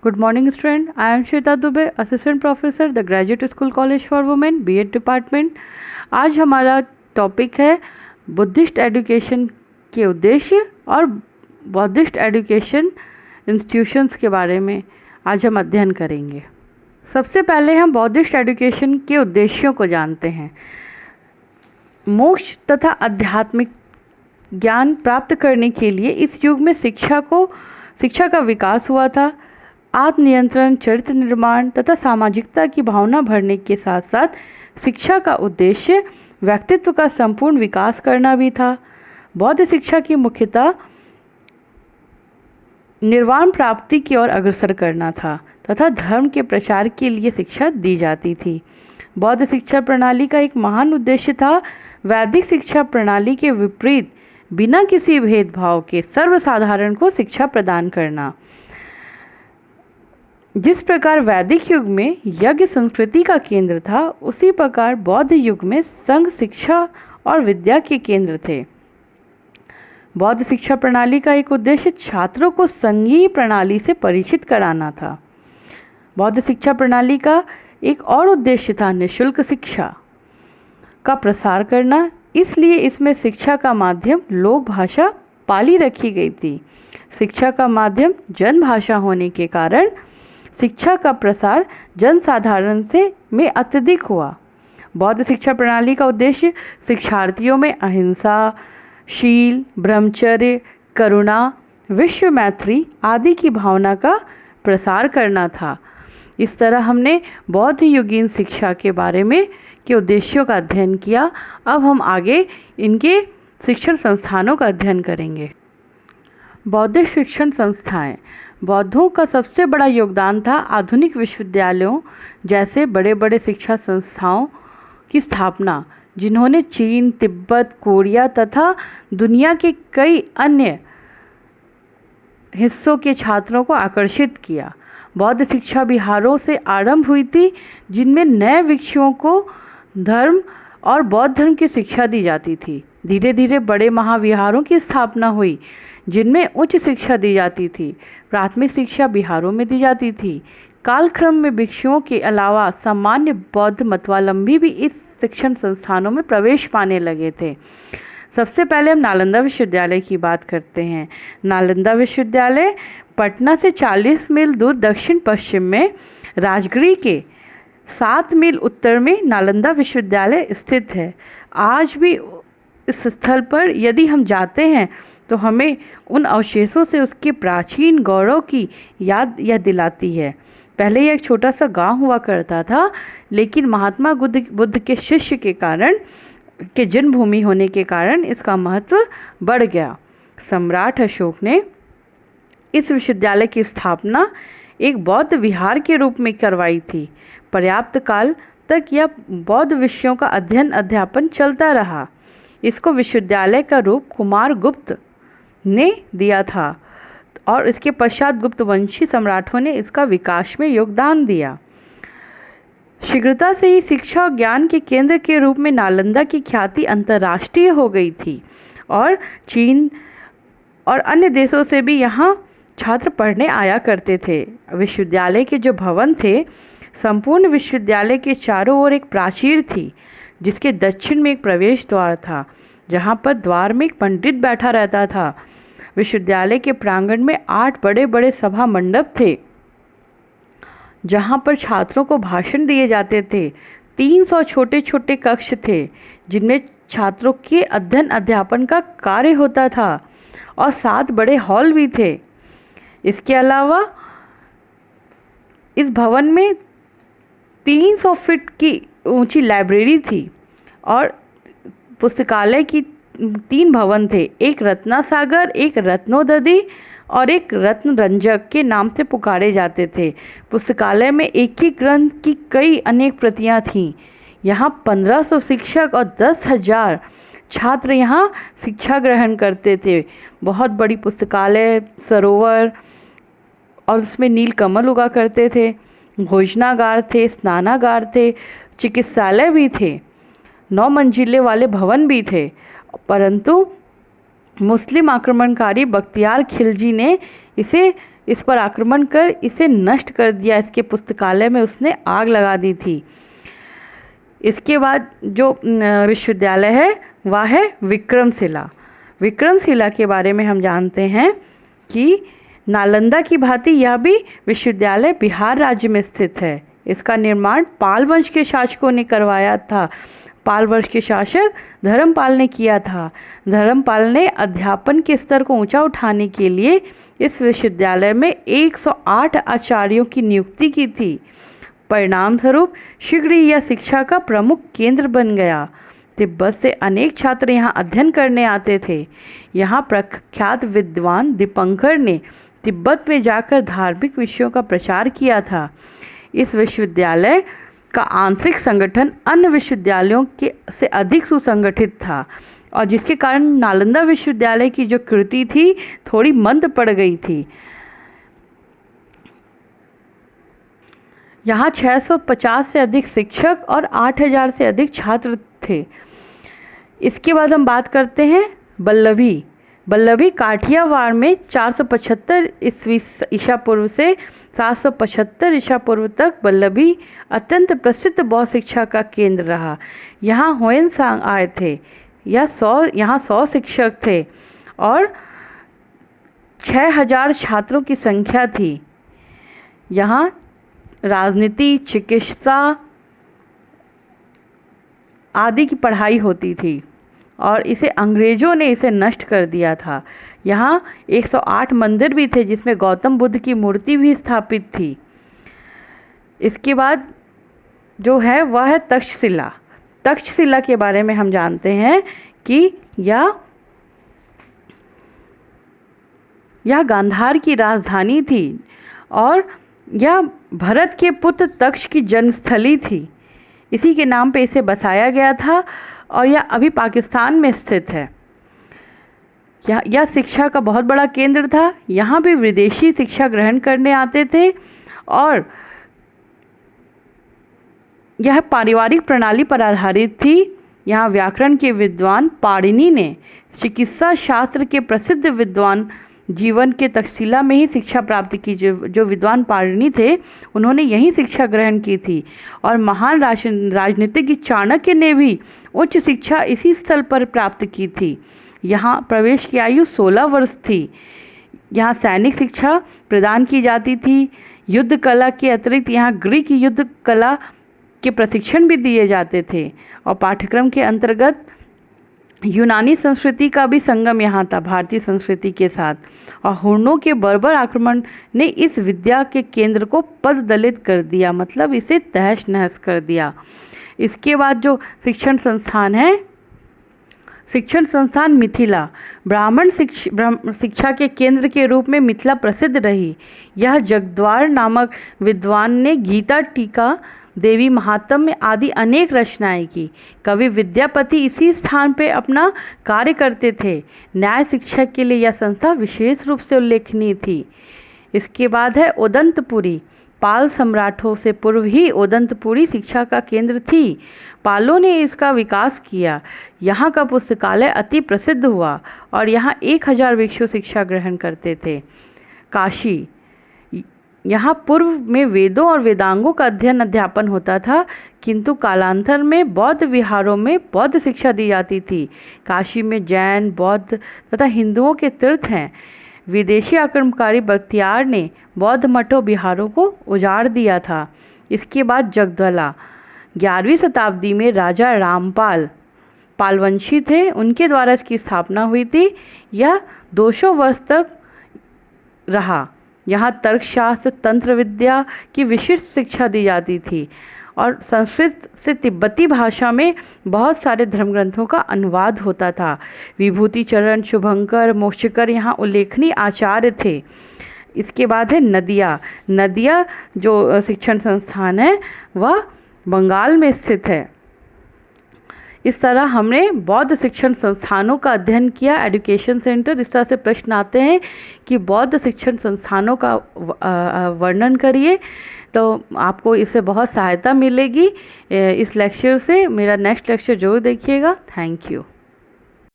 Good morning, student. I am Shweta Dubey, Assistant Professor, The Graduate School College for Women, B.Ed Department. आज हमारा topic है Buddhist education के उद्देश्य और Buddhist education institutions के बारे में आज हम अध्ययन करेंगे। सबसे पहले हम बौद्धिस्ट एजुकेशन के उद्देश्यों को जानते हैं। मोक्ष तथा आध्यात्मिक ज्ञान प्राप्त करने के लिए इस युग में शिक्षा का विकास हुआ था। आत्मनियंत्रण, चरित्र निर्माण तथा सामाजिकता की भावना भरने के साथ साथ शिक्षा का उद्देश्य व्यक्तित्व का संपूर्ण विकास करना भी था। बौद्ध शिक्षा की मुख्यतः निर्वाण प्राप्ति की ओर अग्रसर करना था तथा धर्म के प्रचार के लिए शिक्षा दी जाती थी। बौद्ध शिक्षा प्रणाली का एक महान उद्देश्य था वैदिक शिक्षा प्रणाली के विपरीत बिना किसी भेदभाव के सर्वसाधारण को शिक्षा प्रदान करना। जिस प्रकार वैदिक युग में यज्ञ संस्कृति का केंद्र था, उसी प्रकार बौद्ध युग में संघ शिक्षा और विद्या के केंद्र थे। बौद्ध शिक्षा प्रणाली का एक उद्देश्य छात्रों को संघीय प्रणाली से परिचित कराना था। बौद्ध शिक्षा प्रणाली का एक और उद्देश्य था निःशुल्क शिक्षा का प्रसार करना, इसलिए इसमें शिक्षा का माध्यम लोक भाषा पाली रखी गई थी। शिक्षा का माध्यम जन भाषा होने के कारण शिक्षा का प्रसार जनसाधारण में अत्यधिक हुआ। बौद्ध शिक्षा प्रणाली का उद्देश्य शिक्षार्थियों में अहिंसा, शील, ब्रह्मचर्य, करुणा, विश्व मैत्री आदि की भावना का प्रसार करना था। इस तरह हमने बौद्ध युगीन शिक्षा के बारे में के उद्देश्यों का अध्ययन किया। अब हम आगे इनके शिक्षण संस्थानों का अध्ययन करेंगे। बौद्धिक शिक्षण संस्थाएं। बौद्धों का सबसे बड़ा योगदान था आधुनिक विश्वविद्यालयों जैसे बड़े बड़े शिक्षा संस्थाओं की स्थापना, जिन्होंने चीन, तिब्बत, कोरिया तथा दुनिया के कई अन्य हिस्सों के छात्रों को आकर्षित किया। बौद्ध शिक्षा विहारों से आरंभ हुई थी, जिनमें नए भिक्षुओं को धर्म और बौद्ध धर्म की शिक्षा दी जाती थी। धीरे धीरे बड़े महाविहारों की स्थापना हुई, जिनमें उच्च शिक्षा दी जाती थी। प्राथमिक शिक्षा विहारों में दी जाती थी। कालक्रम में भिक्षुओं के अलावा सामान्य बौद्ध मतवालंबी भी इस शिक्षण संस्थानों में प्रवेश पाने लगे थे। सबसे पहले हम नालंदा विश्वविद्यालय की बात करते हैं। नालंदा विश्वविद्यालय पटना से 40 मील दूर दक्षिण पश्चिम में, राजगीर के 7 मील उत्तर में नालंदा विश्वविद्यालय स्थित है। आज भी इस स्थल पर यदि हम जाते हैं तो हमें उन अवशेषों से उसके प्राचीन गौरव की याद यह दिलाती है। पहले यह एक छोटा सा गांव हुआ करता था, लेकिन महात्मा बुद्ध के शिष्य के जन्मभूमि होने के कारण इसका महत्व बढ़ गया। सम्राट अशोक ने इस विश्वविद्यालय की स्थापना एक बौद्ध विहार के रूप में करवाई थी। पर्याप्त काल तक यह बौद्ध विषयों का अध्यापन चलता रहा। इसको विश्वविद्यालय का रूप कुमार गुप्त ने दिया था और इसके पश्चात गुप्त वंशी सम्राटों ने इसका विकास में योगदान दिया। शीघ्रता से ही शिक्षा और ज्ञान के केंद्र के रूप में नालंदा की ख्याति अंतर्राष्ट्रीय हो गई थी और चीन और अन्य देशों से भी यहाँ छात्र पढ़ने आया करते थे। विश्वविद्यालय के जो भवन थे, संपूर्ण विश्वविद्यालय के चारों ओर एक प्राचीर थी, जिसके दक्षिण में एक प्रवेश द्वार था, जहाँ पर द्वार में एक पंडित बैठा रहता था। विश्वविद्यालय के प्रांगण में 8 बड़े बड़े सभा मंडप थे, जहाँ पर छात्रों को भाषण दिए जाते थे। 300 छोटे छोटे कक्ष थे, जिनमें छात्रों के अध्ययन अध्यापन का कार्य होता था और 7 बड़े हॉल भी थे। इसके अलावा इस भवन में 300 फीट की ऊंची लाइब्रेरी थी और पुस्तकालय की 3 भवन थे, एक रत्नासागर, एक रत्नोदधि और एक रत्नरंजक के नाम से पुकारे जाते थे। पुस्तकालय में एक ही ग्रंथ की कई अनेक प्रतियां थीं। यहाँ 1500 शिक्षक और 10,000 छात्र यहाँ शिक्षा ग्रहण करते थे। बहुत बड़ी पुस्तकालय, सरोवर और उसमें नील कमल उगा करते थे। भोजनागार थे, स्नानागार थे, चिकित्सालय भी थे, 9 मंजिले वाले भवन भी थे। परंतु मुस्लिम आक्रमणकारी बख्तियार खिलजी ने इसे इस पर आक्रमण कर इसे नष्ट कर दिया। इसके पुस्तकालय में उसने आग लगा दी थी। इसके बाद जो विश्वविद्यालय है वह है विक्रमशिला। विक्रमशिला के बारे में हम जानते हैं कि नालंदा की भांति यह भी विश्वविद्यालय बिहार राज्य में स्थित है। इसका निर्माण पाल वंश के शासकों ने करवाया था। पाल वंश के शासक धर्मपाल ने किया था। धर्मपाल ने अध्यापन के स्तर को ऊंचा उठाने के लिए इस विश्वविद्यालय में 108 आचार्यों की नियुक्ति की थी। परिणाम स्वरूप शीघ्र ही यह शिक्षा का प्रमुख केंद्र बन गया। तिब्बत से अनेक छात्र यहाँ अध्ययन करने आते थे। यहाँ प्रख्यात विद्वान दीपंकर ने तिब्बत में जाकर धार्मिक विषयों का प्रचार किया था। इस विश्वविद्यालय का आंतरिक संगठन अन्य विश्वविद्यालयों के से अधिक सुसंगठित था और जिसके कारण नालंदा विश्वविद्यालय की जो कृति थी थोड़ी मंद पड़ गई थी। यहाँ 650 से अधिक शिक्षक और 8000 से अधिक छात्र थे। इसके बाद हम बात करते हैं बल्लभी। बल्लभी काठियावाड़ में 475 ईसा पूर्व से 775 ईसा पूर्व तक बल्लभी अत्यंत प्रसिद्ध बौद्ध शिक्षा का केंद्र रहा। यहाँ हुएनसांग आए थे। यहाँ 100 शिक्षक थे और 6000 छात्रों की संख्या थी। यहाँ राजनीति, चिकित्सा आदि की पढ़ाई होती थी और इसे अंग्रेज़ों ने इसे नष्ट कर दिया था। यहाँ 108 मंदिर भी थे जिसमें गौतम बुद्ध की मूर्ति भी स्थापित थी। इसके बाद जो है वह है तक्षशिला। तक्षशिला के बारे में हम जानते हैं कि यह गांधार की राजधानी थी और यह भरत के पुत्र तक्ष की जन्मस्थली थी। इसी के नाम पे इसे बसाया गया था और यह अभी पाकिस्तान में स्थित है। यह शिक्षा का बहुत बड़ा केंद्र था। यहाँ भी विदेशी शिक्षा ग्रहण करने आते थे और यह पारिवारिक प्रणाली पर आधारित थी। यहाँ व्याकरण के विद्वान पाणिनि ने चिकित्सा शास्त्र के प्रसिद्ध विद्वान जीवन के तक्षशिला में ही शिक्षा प्राप्त की। जो विद्वान पाणिनि थे उन्होंने यही शिक्षा ग्रहण की थी और महान राजनीतिज्ञ चाणक्य ने भी उच्च शिक्षा इसी स्थल पर प्राप्त की थी। यहाँ प्रवेश की आयु 16 वर्ष थी। यहाँ सैनिक शिक्षा प्रदान की जाती थी। युद्ध कला के अतिरिक्त यहाँ ग्रीक युद्ध कला के प्रशिक्षण भी दिए जाते थे और पाठ्यक्रम के अंतर्गत यूनानी संस्कृति का भी संगम यहाँ था भारतीय संस्कृति के साथ। और हुर्नों के बर्बर आक्रमण ने इस विद्या के केंद्र को पददलित कर दिया, मतलब इसे तहस नहस कर दिया। इसके बाद जो शिक्षण संस्थान है, शिक्षण संस्थान मिथिला। ब्राह्मण शिक्षा के केंद्र के रूप में मिथिला प्रसिद्ध रही। यह जगद्वार नामक विद्वान ने गीता, टीका, देवी महात्म्य आदि अनेक रचनाएं की। कवि विद्यापति इसी स्थान पर अपना कार्य करते थे। न्याय शिक्षा के लिए यह संस्था विशेष रूप से उल्लेखनीय थी। इसके बाद है उदंतपुरी। पाल सम्राटों से पूर्व ही उदंतपुरी शिक्षा का केंद्र थी। पालों ने इसका विकास किया। यहाँ का पुस्तकालय अति प्रसिद्ध हुआ और यहाँ 1000 भिक्षु शिक्षा ग्रहण करते थे। काशी। यहाँ पूर्व में वेदों और वेदांगों का अध्यापन होता था, किंतु कालांतर में बौद्ध विहारों में बौद्ध शिक्षा दी जाती थी। काशी में जैन, बौद्ध तथा हिंदुओं के तीर्थ हैं। विदेशी आक्रमणकारी बख्तियार ने बौद्ध मठों विहारों को उजाड़ दिया था। इसके बाद जगद्दला। 11वीं शताब्दी में राजा रामपाल पालवंशी थे, उनके द्वारा इसकी स्थापना हुई थी। यह 200 वर्ष तक रहा। यहाँ तर्कशास्त्र, तंत्र विद्या की विशिष्ट शिक्षा दी जाती थी और संस्कृत से तिब्बती भाषा में बहुत सारे धर्म ग्रंथों का अनुवाद होता था। विभूति चरण, शुभंकर, मोक्षकर यहाँ उल्लेखनीय आचार्य थे। इसके बाद है नदिया। नदिया जो शिक्षण संस्थान है वह बंगाल में स्थित है। इस तरह हमने बौद्ध शिक्षण संस्थानों का अध्ययन किया। Education centre. इस तरह से प्रश्न आते हैं कि बौद्ध शिक्षण संस्थानों का वर्णन करिए, तो आपको इससे बहुत सहायता मिलेगी इस लेक्चर से। मेरा नेक्स्ट लेक्चर जरूर देखिएगा। Thank you.